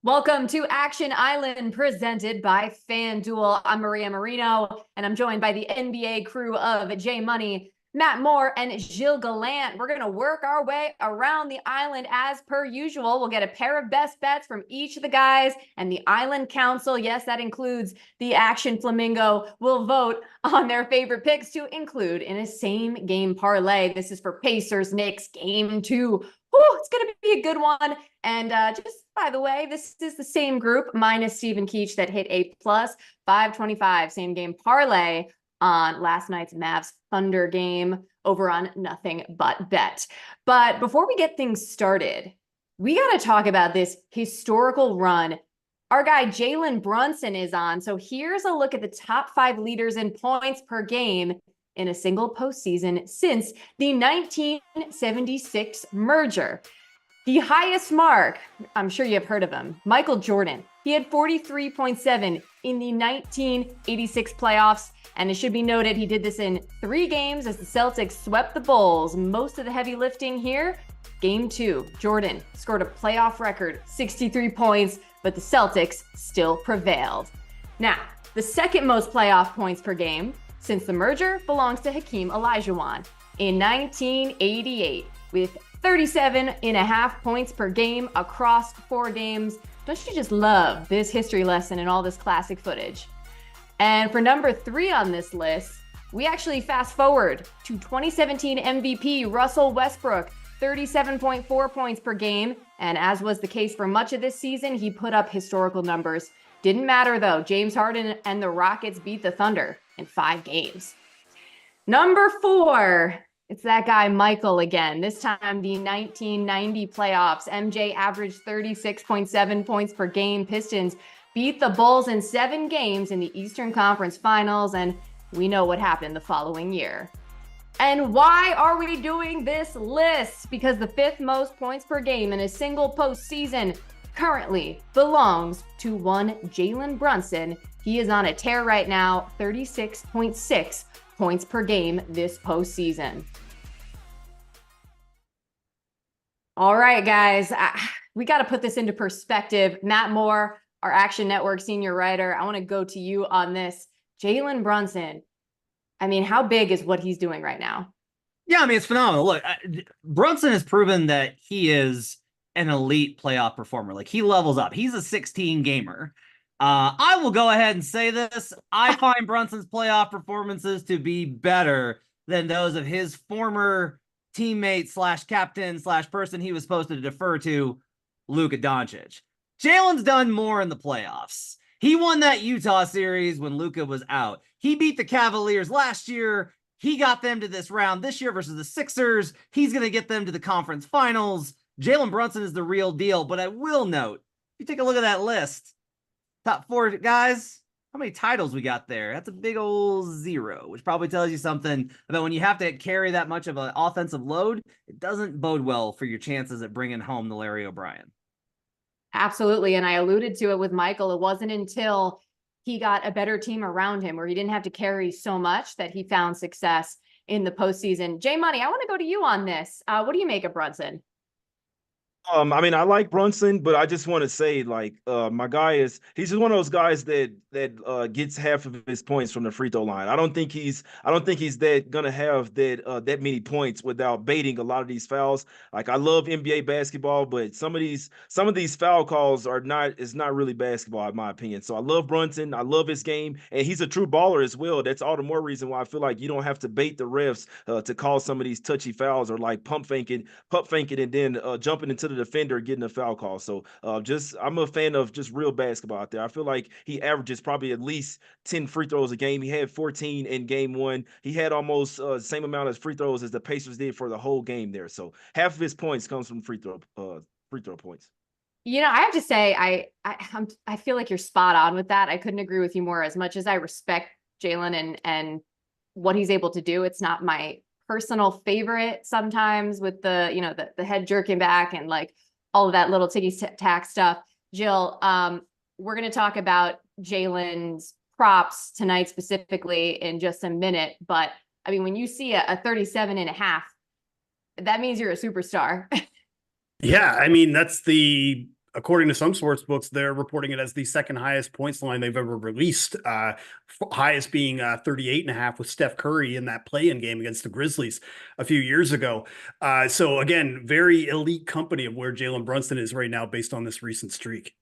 Welcome to Action Island, presented by FanDuel. I'm Maria Marino, and I'm joined by the NBA crew of J Money, Matt Moore, and Gilles Gallant. We're going to work our way around the island as per usual. We'll get a pair of best bets from each of the guys, and the Island Council, yes, that includes the Action Flamingo, will vote on their favorite picks to include in a same game parlay. This is for Pacers Knicks game 2. It's going to be a good one. And just by the way, this is the same group minus Stephen Keach that hit a plus 525 same game parlay on last night's Mavs Thunder game over on Nothing But Bet. But before we get things started, we got to talk about this historical run. Our guy Jalen Brunson is on. So here's a look at the top 5 leaders in points per game in a single postseason since the 1976 merger. The highest mark, I'm sure you have heard of him, Michael Jordan. He had 43.7 in the 1986 playoffs, and it should be noted he did this in 3 games as the Celtics swept the Bulls. Most of the heavy lifting here, game 2, Jordan scored a playoff record, 63 points, but the Celtics still prevailed. Now, the second most playoff points per game since the merger belongs to Hakeem Olajuwon in 1988 with 37.5 points per game across 4 games. Don't you just love this history lesson and all this classic footage? And for number 3 on this list, we actually fast forward to 2017 MVP Russell Westbrook, 37.4 points per game. And as was the case for much of this season, he put up historical numbers. Didn't matter though, James Harden and the Rockets beat the Thunder in 5 games. Number 4, it's that guy Michael again. This time the 1990 playoffs. MJ averaged 36.7 points per game. Pistons beat the Bulls in 7 games in the Eastern Conference Finals, and we know what happened the following year. And why are we doing this list? Because the 5th most points per game in a single postseason currently belongs to one Jalen Brunson. He is on a tear right now, 36.6 points per game this postseason. All right, guys, we got to put this into perspective. Matt Moore, our Action Network senior writer, I want to go to you on this. Jalen Brunson, I mean, how big is what he's doing right now? Yeah, I mean, it's phenomenal. Look, Brunson has proven that he is an elite playoff performer. Like, he levels up. He's a 16 gamer. I will go ahead and say this. I find Brunson's playoff performances to be better than those of his former teammate / captain / person he was supposed to defer to, Luka Doncic. Jalen's done more in the playoffs. He won that Utah series when Luka was out. He beat the Cavaliers last year. He got them to this round this year versus the Sixers. He's going to get them to the conference finals. Jalen Brunson is the real deal. But I will note, if you take a look at that list, top 4 guys, how many titles we got there? That's a big old 0, which probably tells you something about when you have to carry that much of an offensive load, it doesn't bode well for your chances at bringing home the Larry O'Brien. Absolutely. And I alluded to it with Michael. It wasn't until he got a better team around him where he didn't have to carry so much that he found success in the postseason. J Money, I want to go to you on this. What do you make of Brunson? I mean, I like Brunson, but I just want to say, like, my guy he's just one of those guys that gets half of his points from the free throw line. I don't think he's that gonna have that many points without baiting a lot of these fouls. Like, I love NBA basketball, but some of these foul calls is not really basketball in my opinion. So I love Brunson. I love his game, and he's a true baller as well. That's all the more reason why I feel like you don't have to bait the refs to call some of these touchy fouls or like pump faking, and then jumping into the defender getting a foul call. So I'm a fan of just real basketball out there. I feel like he averages probably at least 10 free throws a game. He had 14 in game 1. He had almost the same amount of free throws as the Pacers did for the whole game there. So half of his points comes from free throw points. You know, I have to say, I feel like you're spot on with that. I couldn't agree with you more. As much as I respect Jalen and what he's able to do, it's not my personal favorite sometimes with the head jerking back and like all of that little ticky-tack stuff. Jill, we're going to talk about Jalen's props tonight specifically in just a minute. But I mean, when you see a 37.5, that means you're a superstar. Yeah, I mean, that's the according to some sports books, they're reporting it as the second highest points line they've ever released. Highest being 38.5 with Steph Curry in that play-in game against the Grizzlies a few years ago. So again, very elite company of where Jalen Brunson is right now based on this recent streak.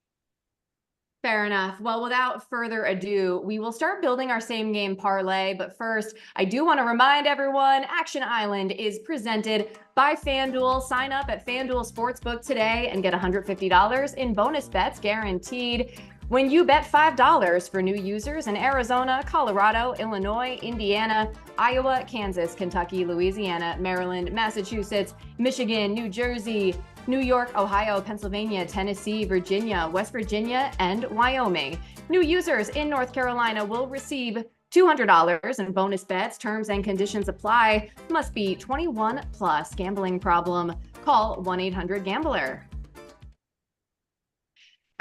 Fair enough. Well, without further ado, we will start building our same game parlay. But first, I do want to remind everyone, Action Island is presented by FanDuel. Sign up at FanDuel Sportsbook today and get $150 in bonus bets guaranteed when you bet $5 for new users in Arizona, Colorado, Illinois, Indiana, Iowa, Kansas, Kentucky, Louisiana, Maryland, Massachusetts, Michigan, New Jersey, New York, Ohio, Pennsylvania, Tennessee, Virginia, West Virginia, and Wyoming. New users in North Carolina will receive $200 in bonus bets. Terms and conditions apply. Must be 21 plus. Gambling problem? Call 1-800-GAMBLER.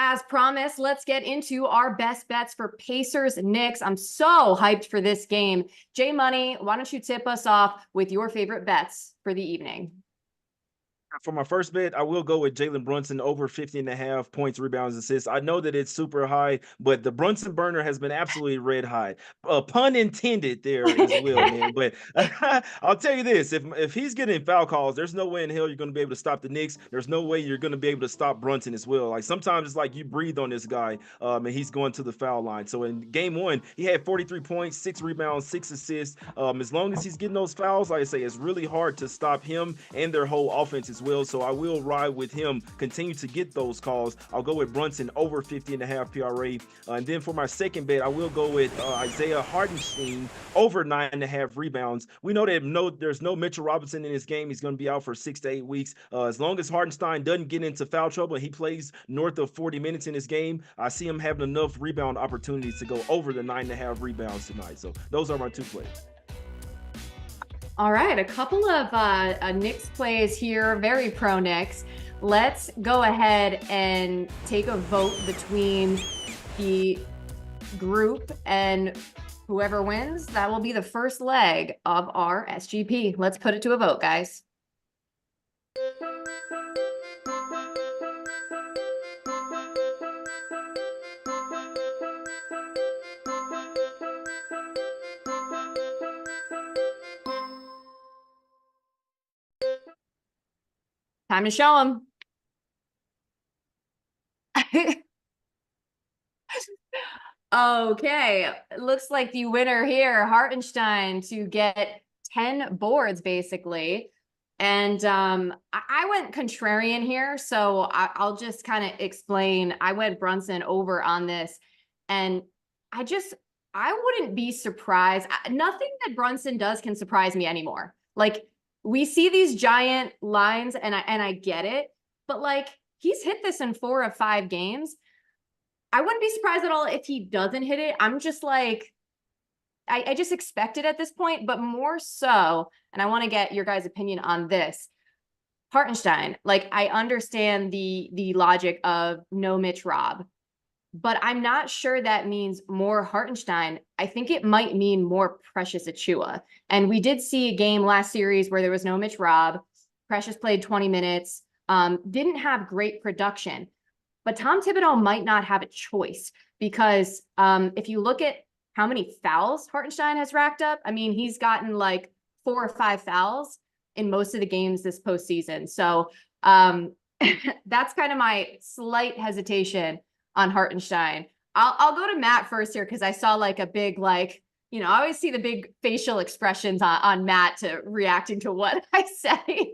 As promised, let's get into our best bets for Pacers Knicks. I'm so hyped for this game. J Money, why don't you tip us off with your favorite bets for the evening? For my first bet, I will go with Jalen Brunson over 50.5 points, rebounds, assists. I know that it's super high, but the Brunson burner has been absolutely red hot. Pun intended there as well, man. But I'll tell you this, if he's getting foul calls, there's no way in hell you're going to be able to stop the Knicks. There's no way you're going to be able to stop Brunson as well. Like sometimes it's like you breathe on this guy and he's going to the foul line. So in game one, he had 43 points, 6 rebounds, 6 assists. As long as he's getting those fouls, like I say, it's really hard to stop him and their whole offense as well. So I will ride with him, continue to get those calls. I'll go with Brunson over 50.5 PRA. And then for my second bet, I will go with Isaiah Hartenstein over 9.5 rebounds. We know that there's no Mitchell Robinson in this game. He's going to be out for 6 to 8 weeks. As long as Hartenstein doesn't get into foul trouble and he plays north of 40 minutes in this game, I see him having enough rebound opportunities to go over the 9.5 rebounds tonight. So those are my two plays. All right, a couple of Knicks plays here, very pro Knicks. Let's go ahead and take a vote between the group, and whoever wins, that will be the first leg of our SGP. Let's put it to a vote, guys. Time to show them. Okay, looks like the winner here, Hartenstein, to get 10 boards basically. And I went contrarian here, so I'll just kind of explain. I went Brunson over on this, and I wouldn't be surprised. Nothing that Brunson does can surprise me anymore. Like, we see these giant lines, and I get it, but like, he's hit this in 4 of 5 games. I wouldn't be surprised at all if he doesn't hit it. I'm just like, I just expect it at this point, but more so, and I want to get your guys' opinion on this. Hartenstein, like, I understand the logic of no Mitch Rob, but I'm not sure that means more Hartenstein. I think it might mean more Precious Achiuwa. And we did see a game last series where there was no Mitch Rob. Precious played 20 minutes, didn't have great production. But Tom Thibodeau might not have a choice because if you look at how many fouls Hartenstein has racked up, I mean, he's gotten like 4 or 5 fouls in most of the games this postseason. So that's kind of my slight hesitation on Hartenstein. I'll go to Matt first here because I saw like a big, like, you know, I always see the big facial expressions on Matt to reacting to what I say.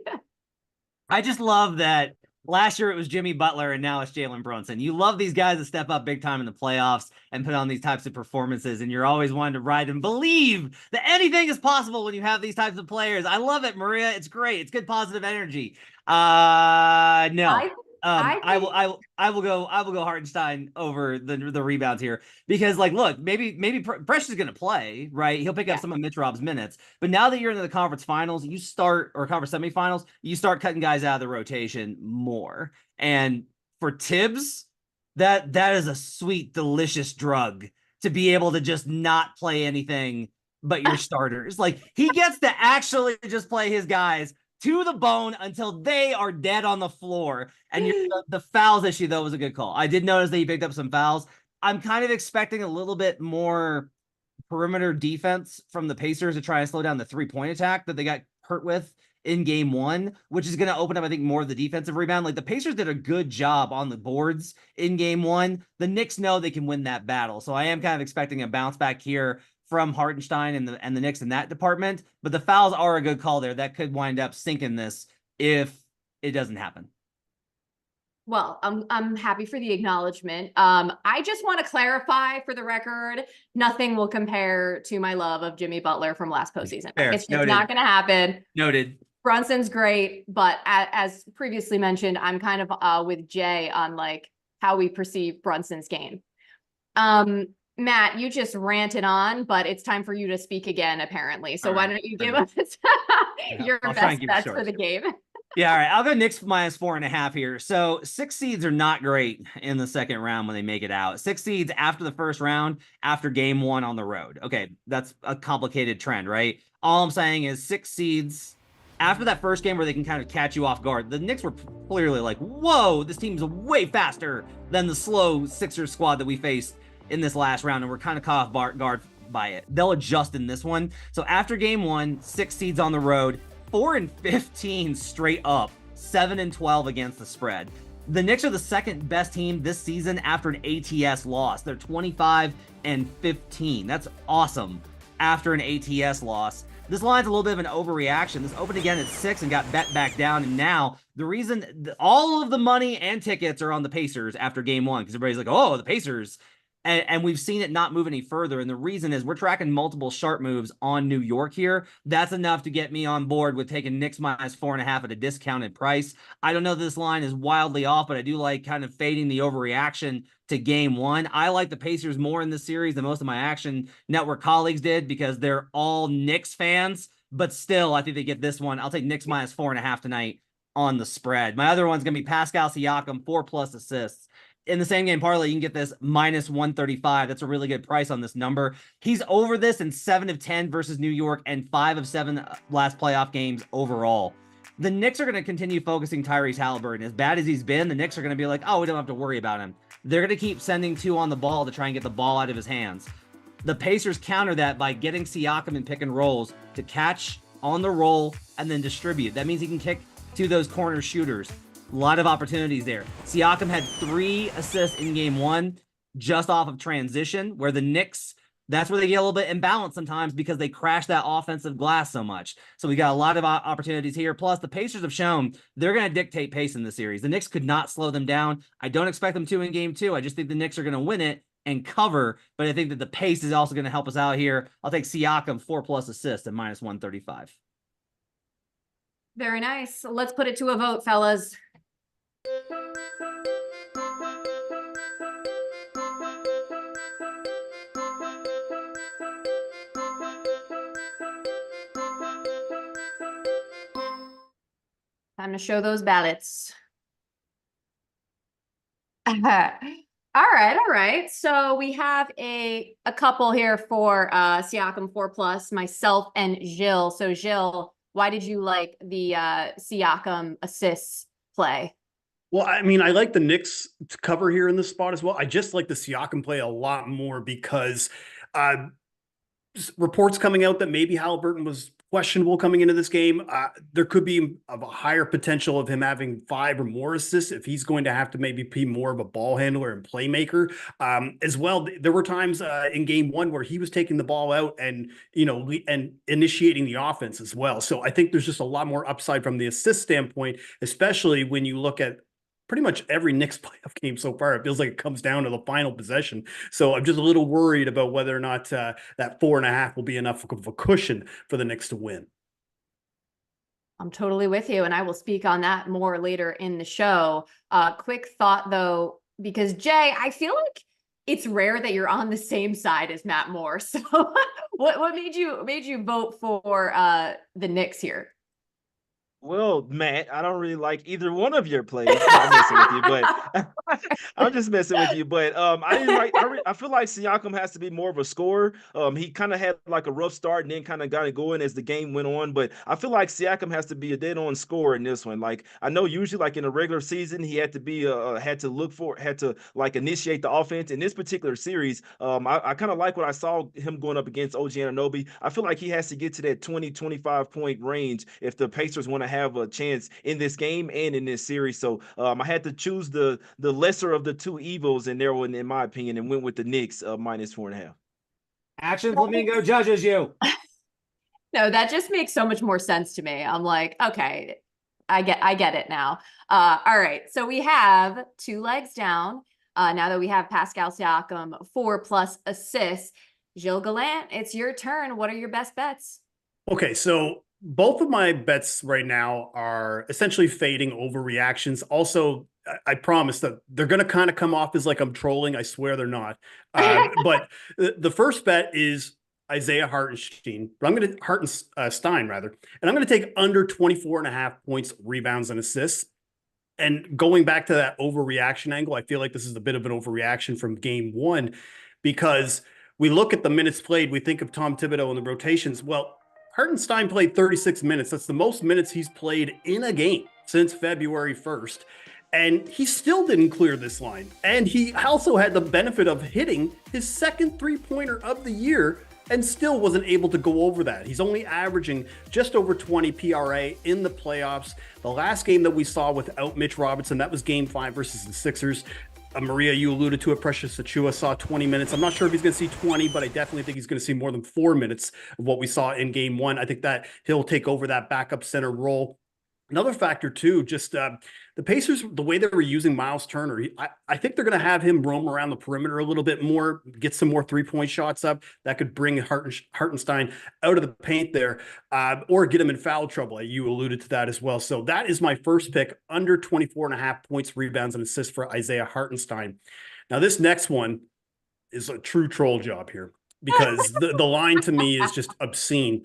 I just love that last year it was Jimmy Butler and now it's Jalen Brunson. You love these guys that step up big time in the playoffs and put on these types of performances, and you're always wanting to ride and believe that anything is possible when you have these types of players. I love it, Maria. It's great. It's good positive energy. No. I will go Hartenstein over the rebounds here because, like, look, maybe Precious is going to play, right? He'll pick up some of Mitch Rob's minutes, but now that you're in the conference finals, or conference semifinals, you start cutting guys out of the rotation more. And for Tibbs, that is a sweet, delicious drug to be able to just not play anything but your starters. Like, he gets to actually just play his guys to the bone until they are dead on the floor. And the fouls issue, though, was a good call. I did notice that he picked up some fouls. I'm kind of expecting a little bit more perimeter defense from the Pacers to try and slow down the three-point attack that they got hurt with in game one, which is going to open up, I think, more of the defensive rebound. Like, the Pacers did a good job on the boards in game one. The Knicks know they can win that battle. So I am kind of expecting a bounce back here from Hartenstein and the Knicks in that department. But the fouls are a good call there. That could wind up sinking this if it doesn't happen. Well, I'm happy for the acknowledgement. I just want to clarify for the record, nothing will compare to my love of Jimmy Butler from last postseason. Fair. It's just not going to happen. Noted. Brunson's great, but as previously mentioned, I'm kind of with Jay on like how we perceive Brunson's game. Matt, you just ranted on, but it's time for you to speak again, apparently. So why don't you give us your best bets for the game? Yeah, all right. I'll go Knicks -4.5 here. So 6 seeds are not great in the second round when they make it out. 6 seeds after the first round, after game one on the road. Okay, that's a complicated trend, right? All I'm saying is 6 seeds after that first game where they can kind of catch you off guard. The Knicks were clearly like, whoa, this team's way faster than the slow Sixers squad that we faced in this last round, and we're kind of caught off guard by it. They'll adjust in this one. So after game one, 6 seeds on the road, 4-15 straight up, 7-12 against the spread. The Knicks are the second best team this season after an ATS loss. They're 25-15. That's awesome after an ATS loss. This line's a little bit of an overreaction. This opened again at 6 and got bet back down. And now the reason all of the money and tickets are on the Pacers after game one, because everybody's like, oh, the Pacers. And we've seen it not move any further. And the reason is we're tracking multiple sharp moves on New York here. That's enough to get me on board with taking Knicks -4.5 at a discounted price. I don't know this line is wildly off, but I do like kind of fading the overreaction to game one. I like the Pacers more in this series than most of my Action Network colleagues did because they're all Knicks fans. But still, I think they get this one. I'll take Knicks -4.5 tonight on the spread. My other one's going to be Pascal Siakam, 4+ assists. In the same game parlay, you can get this -135. That's a really good price on this number. He's over this in 7 of 10 versus New York and 5 of 7 last playoff games overall. The Knicks are going to continue focusing Tyrese Halliburton. As bad as he's been, the Knicks are going to be like, oh, we don't have to worry about him. They're going to keep sending 2 on the ball to try and get the ball out of his hands. The Pacers counter that by getting Siakam in pick and rolls to catch on the roll and then distribute. That means he can kick to those corner shooters. A lot of opportunities there. Siakam had 3 assists in game one just off of transition, where the Knicks, that's where they get a little bit imbalanced sometimes because they crash that offensive glass so much. So we got a lot of opportunities here. Plus, the Pacers have shown they're going to dictate pace in this series. The Knicks could not slow them down. I don't expect them to in game two. I just think the Knicks are going to win it and cover, but I think that the pace is also going to help us out here. I'll take Siakam 4+ assists at -135. Very nice. Let's put it to a vote, fellas. Time to show those ballots. All right. So we have a couple here for Siakam 4+, myself and Gilles. So Gilles, why did you like the Siakam assists play? Well, I mean, I like the Knicks to cover here in this spot as well. I just like the Siakam play a lot more because reports coming out that maybe Halliburton was questionable coming into this game. There could be a higher potential of him having 5 or more assists if he's going to have to maybe be more of a ball handler and playmaker. As well, there were times in game one where he was taking the ball out and, and initiating the offense as well. So I think there's just a lot more upside from the assist standpoint, especially when you look at pretty much every Knicks playoff game so far. It feels like it comes down to the final possession. So I'm just a little worried about whether or not that 4.5 will be enough of a cushion for the Knicks to win. I'm totally with you, and I will speak on that more later in the show. Quick thought though, because Jay, I feel like it's rare that you're on the same side as Matt Moore. So what made you vote for the Knicks here? Well, Matt, I don't really like either one of your plays. No, I'm messing with you, but I'm just messing with you. But I didn't like. I feel like Siakam has to be more of a scorer. He kind of had like a rough start and then kind of got it going as the game went on. But I feel like Siakam has to be a dead-on scorer in this one. Like I know usually like in a regular season he had to be had to like initiate the offense. In this particular series, I kind of like what I saw him going up against OG Anunoby. I feel like he has to get to that 20-25 point range if the Pacers want to have a chance in this game and in this series. So I had to choose the lesser of the two evils in there one, in my opinion, and went with the Knicks -4.5. Action Flamingo judges you. No, that just makes so much more sense to me. I'm like, okay, I get it now. All right, so we have 2 legs down. Now that we have Pascal Siakam 4+ assists, Gilles Gallant, it's your turn. What are your best bets? Okay, so both of my bets right now are essentially fading overreactions. Also, I promise that they're going to kind of come off as like I'm trolling. I swear they're not. But the first bet is Isaiah Hartenstein. But I'm going to Hartenstein rather, and I'm going to take under 24.5 points, rebounds, and assists. And going back to that overreaction angle, I feel like this is a bit of an overreaction from game 1 because we look at the minutes played. We think of Tom Thibodeau and the rotations. Well, Hartenstein played 36 minutes. That's the most minutes he's played in a game since February 1st. And he still didn't clear this line. And he also had the benefit of hitting his second three-pointer of the year and still wasn't able to go over that. He's only averaging just over 20 PRA in the playoffs. The last game that we saw without Mitch Robinson, that was game 5 versus the Sixers. Maria, you alluded to it. Precious Achiuwa saw 20 minutes. I'm not sure if he's going to see 20, but I definitely think he's going to see more than 4 minutes of what we saw in game 1. I think that he'll take over that backup center role. Another factor too, just the Pacers, the way they were using Miles Turner, I think they're going to have him roam around the perimeter a little bit more, get some more 3-point shots up. That could bring Hartenstein out of the paint there, or get him in foul trouble. You alluded to that as well. So that is my first pick, under 24.5 points, rebounds, and assists for Isaiah Hartenstein. Now this next one is a true troll job here because the line to me is just obscene.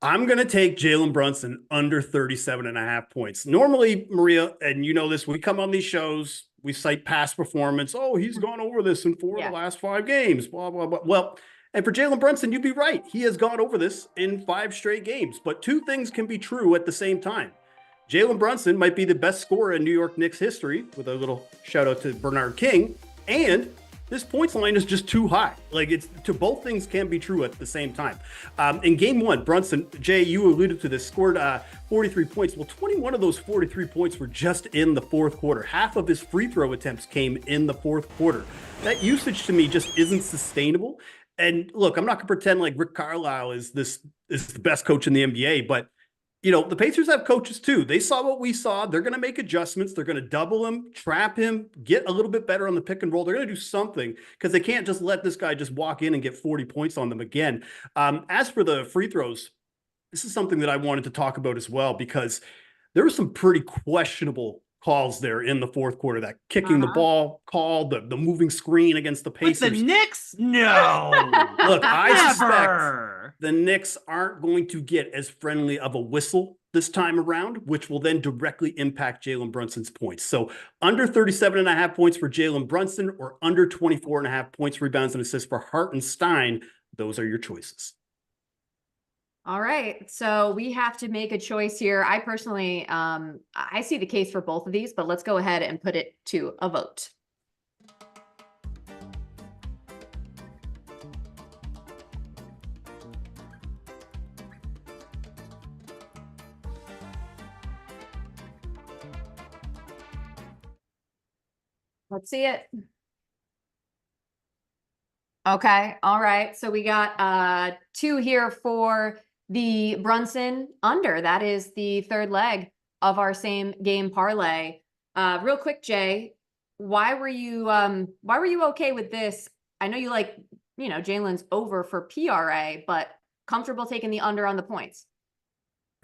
I'm going to take Jalen Brunson under 37.5 points. Normally, Maria, and you know this, we come on these shows, we cite past performance. Oh, he's gone over this in 4 of the last 5 games, blah, blah, blah. Well, and for Jalen Brunson, you'd be right. He has gone over this in 5 straight games. But 2 things can be true at the same time. Jalen Brunson might be the best scorer in New York Knicks history, with a little shout out to Bernard King, and this points line is just too high. Like both things can be true at the same time. In game 1, Brunson, Jay, you alluded to this, scored 43 points. Well, 21 of those 43 points were just in the 4th quarter. Half of his free throw attempts came in the 4th quarter. That usage to me just isn't sustainable. And look, I'm not gonna pretend like Rick Carlisle is the best coach in the NBA, but you know, the Pacers have coaches too. They saw what we saw. They're going to make adjustments. They're going to double him, trap him, get a little bit better on the pick and roll. They're going to do something because they can't just let this guy just walk in and get 40 points on them again. As for the free throws, this is something that I wanted to talk about as well because there were some pretty questionable calls there in the 4th quarter. That kicking the ball call, the moving screen against the Pacers. With the Knicks? No. Look, I suspect the Knicks aren't going to get as friendly of a whistle this time around, which will then directly impact Jalen Brunson's points. So under 37.5 points for Jalen Brunson or under 24.5 points, rebounds, and assists for Hartenstein. Those are your choices. All right, so we have to make a choice here. I personally, I see the case for both of these, but let's go ahead and put it to a vote. Let's see it. Okay, all right. So we got 2 here for the Brunson under. That is the 3rd leg of our same game parlay. Real quick, Jay, why were you okay with this? I know you like, Jalen's over for PRA, but comfortable taking the under on the points.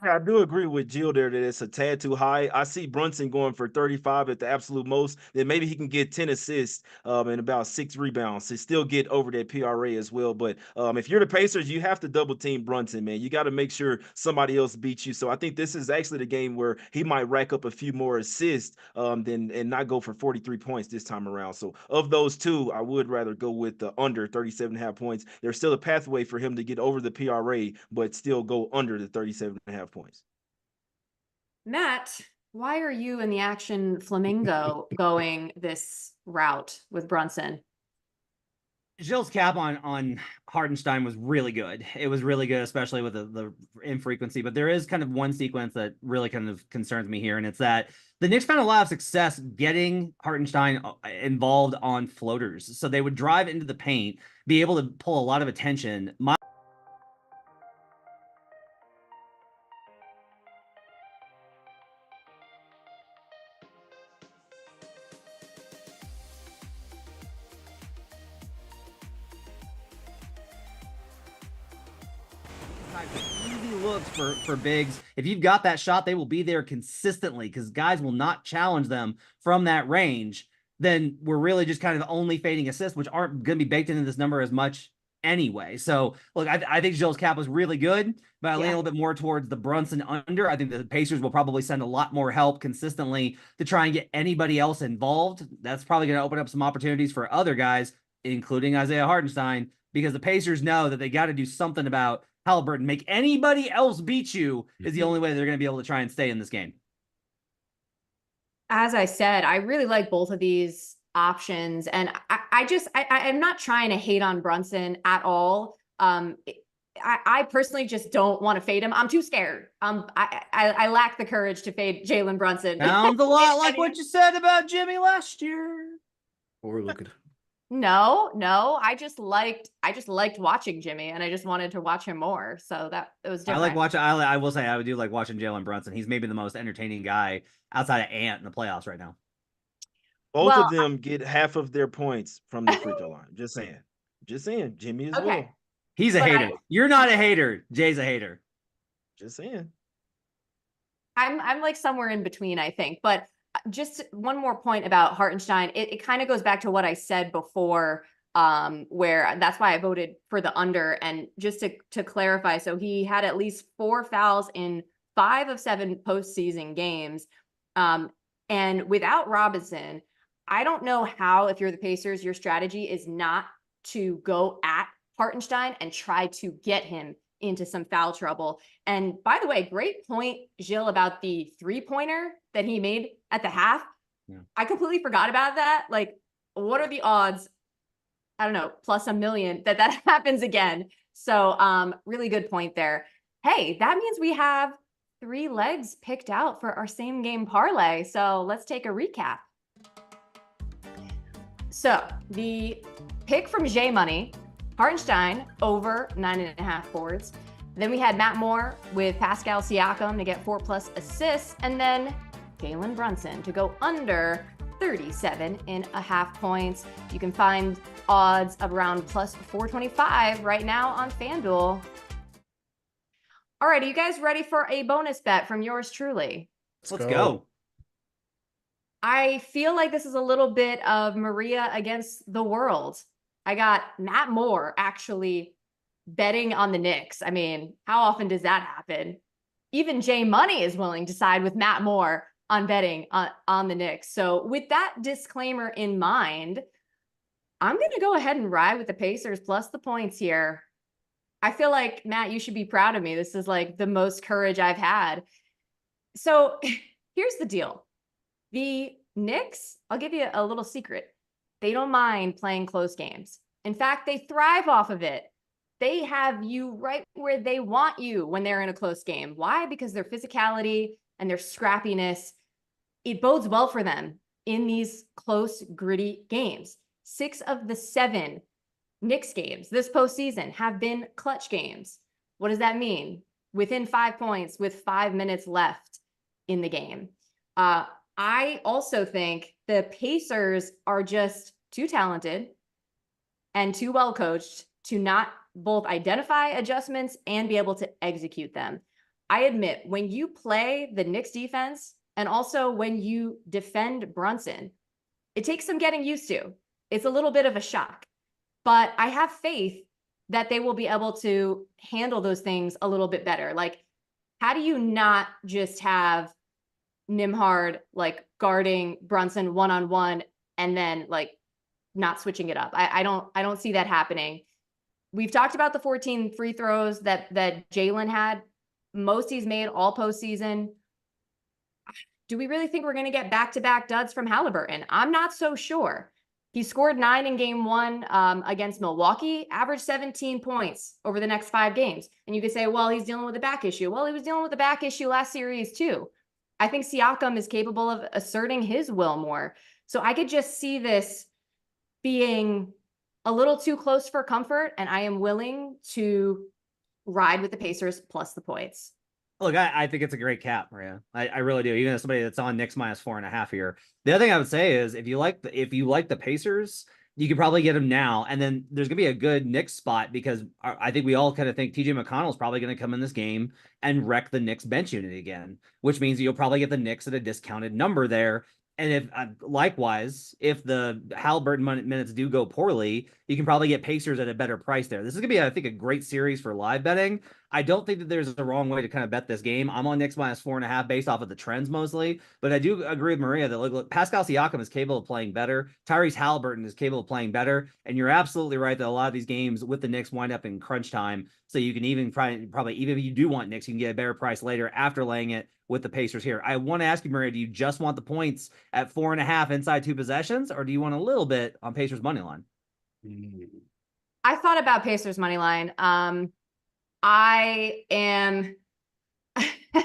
I do agree with Jill there that it's a tad too high. I see Brunson going for 35 at the absolute most. Then maybe he can get 10 assists and about 6 rebounds to still get over that PRA as well. But if you're the Pacers, you have to double team Brunson, man. You got to make sure somebody else beats you. So I think this is actually the game where he might rack up a few more assists than and not go for 43 points this time around. So of those two, I would rather go with the under 37.5 points. There's still a pathway for him to get over the PRA, but still go under the 37.5 points. Matt, why are you and the Action Flamingo going this route with Brunson? Gilles' cap on Hartenstein was really good. It was really good, especially with the infrequency. But there is kind of one sequence that really kind of concerns me here, and it's that the Knicks found a lot of success getting Hartenstein involved on floaters. So they would drive into the paint, be able to pull a lot of attention. Easy looks for bigs. If you've got that shot, they will be there consistently because guys will not challenge them from that range. Then we're really just kind of only fading assists, which aren't going to be baked into this number as much anyway. So look, I think Gilles' cap was really good, but I lean a little bit more towards the Brunson under. I think the Pacers will probably send a lot more help consistently to try and get anybody else involved. That's probably going to open up some opportunities for other guys, including Isaiah Hartenstein, because the Pacers know that they got to do something about Halliburton. Make anybody else beat you is the only way they're going to be able to try and stay in this game. As I said, I really like both of these options, and I'm not trying to hate on Brunson at all. I personally just don't want to fade him. I'm too scared. I lack the courage to fade Jalen Brunson. Sounds a lot like what you said about Jimmy last year. Or look at No, I just liked watching Jimmy, and I just wanted to watch him more. So that it was different. I like watching. I will say I do like watching Jalen Brunson. He's maybe the most entertaining guy outside of Ant in the playoffs right now. Both of them get half of their points from the free throw line. Just saying. Jimmy as well. He's a hater. You're not a hater. Jay's a hater. Just saying. I'm like somewhere in between, I think. But just one more point about Hartenstein. It kind of goes back to what I said before, where that's why I voted for the under. And just to clarify, so he had at least 4 fouls in 5 of 7 postseason games. And without Robinson, I don't know how, if you're the Pacers, your strategy is not to go at Hartenstein and try to get him into some foul trouble. And by the way, great point, Gilles, about the 3-pointer that he made at the half. Yeah. I completely forgot about that. Like, what are the odds? I don't know, plus a million that happens again. So really good point there. Hey, that means we have 3 legs picked out for our same game parlay. So let's take a recap. So the pick from J Money, Hartenstein over 9.5 boards. Then we had Matt Moore with Pascal Siakam to get 4+ assists. And then Jalen Brunson to go under 37.5 points. You can find odds of around plus 425 right now on FanDuel. All right, are you guys ready for a bonus bet from yours truly? Let's go. I feel like this is a little bit of Maria against the world. I got Matt Moore actually betting on the Knicks. I mean, how often does that happen? Even J Money is willing to side with Matt Moore on betting on the Knicks. So with that disclaimer in mind, I'm going to go ahead and ride with the Pacers plus the points here. I feel like, Matt, you should be proud of me. This is like the most courage I've had. So here's the deal. The Knicks, I'll give you a little secret. They don't mind playing close games. In fact, they thrive off of it. They have you right where they want you when they're in a close game. Why? Because their physicality and their scrappiness, it bodes well for them in these close, gritty games. 6 of the 7 Knicks games this postseason have been clutch games. What does that mean? Within 5 points with 5 minutes left in the game. I also think the Pacers are just too talented and too well coached to not both identify adjustments and be able to execute them. I admit, when you play the Knicks defense and also when you defend Brunson, it takes some getting used to. It's a little bit of a shock, but I have faith that they will be able to handle those things a little bit better. Like, how do you not just have Nimhard like guarding Brunson one-on-one and then like not switching it up? I don't see that happening. We've talked about the 14 free throws that Jalen had. Most he's made all postseason. Do we really think we're going to get back-to-back duds from Halliburton? I'm not so sure. He scored 9 in game 1 against Milwaukee, averaged 17 points over the next 5 games. And you could say, well, he's dealing with a back issue. Well, he was dealing with a back issue last series too. I think Siakam is capable of asserting his will more. So I could just see this being a little too close for comfort, and I am willing to ride with the Pacers plus the points. Look, I think it's a great cap, Maria. I really do. Even as somebody that's on Knicks minus 4.5 here. The other thing I would say is if you like the Pacers, you could probably get them now. And then there's gonna be a good Knicks spot because I think we all kind of think TJ McConnell's probably gonna come in this game and wreck the Knicks bench unit again, which means you'll probably get the Knicks at a discounted number there. And if likewise, if the Halliburton minutes do go poorly, you can probably get Pacers at a better price there. This is gonna be, I think, a great series for live betting. I don't think that there's a wrong way to kind of bet this game. I'm on Knicks minus 4.5 based off of the trends mostly, but I do agree with Maria that look, Pascal Siakam is capable of playing better. Tyrese Halliburton is capable of playing better, and you're absolutely right that a lot of these games with the Knicks wind up in crunch time. So you can even probably even if you do want Knicks, you can get a better price later after laying it with the Pacers here. I want to ask you, Maria, do you just want the points at 4.5 inside 2 possessions, or do you want a little bit on Pacers money line? I thought about Pacers money line. I am,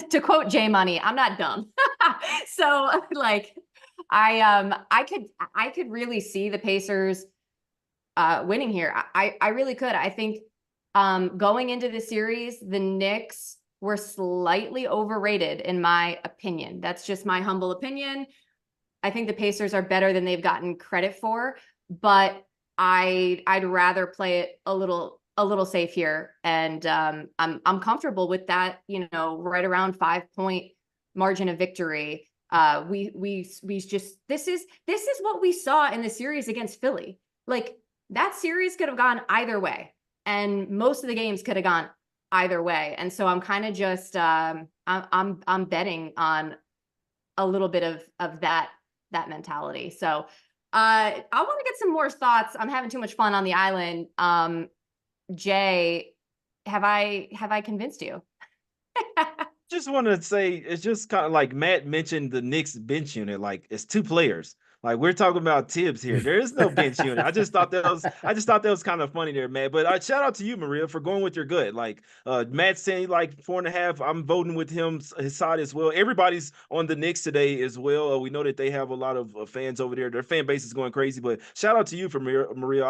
to quote J Money, I'm not dumb. So like, I could really see the Pacers winning here. I really could. I think going into the series, the Knicks were slightly overrated in my opinion. That's just my humble opinion. I think the Pacers are better than they've gotten credit for, but I'd rather play it a little safe here, and I'm comfortable with that. You know, right around 5-point margin of victory. We just this is what we saw in the series against Philly. Like that series could have gone either way, and most of the games could have gone either way. And so I'm kind of just I'm betting on a little bit of that mentality. So I want to get some more thoughts. I'm having too much fun on the island. Jay, have I convinced you? Just want to say it's just kind of like Matt mentioned the Knicks bench unit. Like it's 2 players. Like we're talking about Tibbs here. There is no bench unit. I just thought that was kind of funny there, man. But shout out to you, Maria, for going with your gut. Like Matt saying like 4.5. I'm voting with him, his side as well. Everybody's on the Knicks today as well. We know that they have a lot of fans over there. Their fan base is going crazy. But shout out to you for Maria.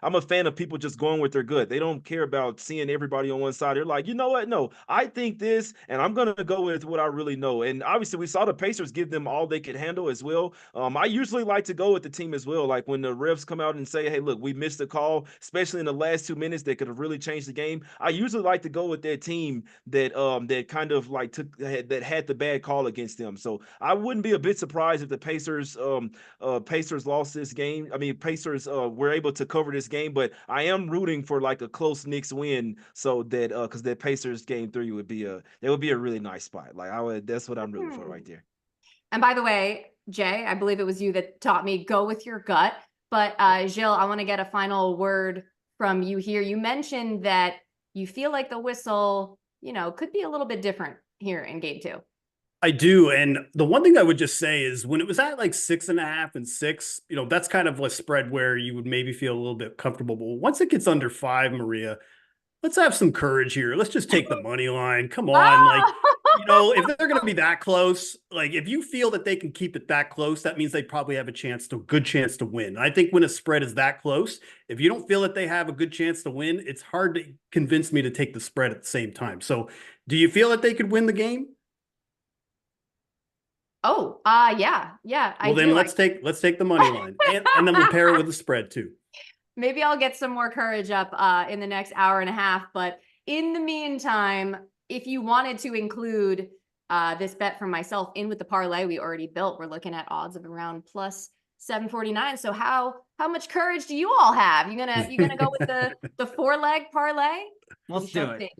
I'm a fan of people just going with their gut. They don't care about seeing everybody on one side. They're like, you know what? No, I think this, and I'm gonna go with what I really know. And obviously, we saw the Pacers give them all they could handle as well. I usually like to go with the team as well. Like when the refs come out and say, hey, look, we missed the call, especially in the last 2 minutes that could have really changed the game. I usually like to go with that team that kind of like that had the bad call against them. So I wouldn't be a bit surprised if the Pacers lost this game. I mean, Pacers were able to cover this game, but I am rooting for like a close Knicks win, so that because that Pacers game 3 would be a really nice spot. Like that's what I'm rooting for right there. And by the way, Jay, I believe it was you that taught me go with your gut. But Gilles, I want to get a final word from you here. You mentioned that you feel like the whistle, could be a little bit different here in game 2. I do. And the one thing I would just say is when it was at like 6.5 and 6, that's kind of a spread where you would maybe feel a little bit comfortable. But once it gets under 5, Maria, let's have some courage here. Let's just take the money line. Come on. Like, if they're going to be that close, like if you feel that they can keep it that close, that means they probably have a good chance to win. I think when a spread is that close, if you don't feel that they have a good chance to win, it's hard to convince me to take the spread at the same time. So do you feel that they could win the game? Oh, yeah. Well, then let's take the money line and then we'll pair it with the spread too. Maybe I'll get some more courage up in the next hour and a half. But in the meantime, if you wanted to include this bet from myself in with the parlay we already built, we're looking at odds of around plus 749. So how much courage do you all have? You gonna go with the 4-leg parlay? Let's do it.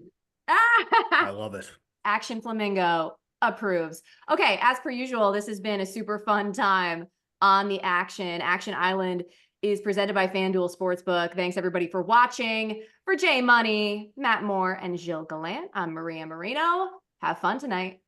I love it. Action Flamingo approves. Okay, as per usual, this has been a super fun time on the Action. Action Island is presented by FanDuel Sportsbook. Thanks everybody for watching. For Jay Money, Matt Moore, and Gilles Gallant, I'm Maria Marino. Have fun tonight.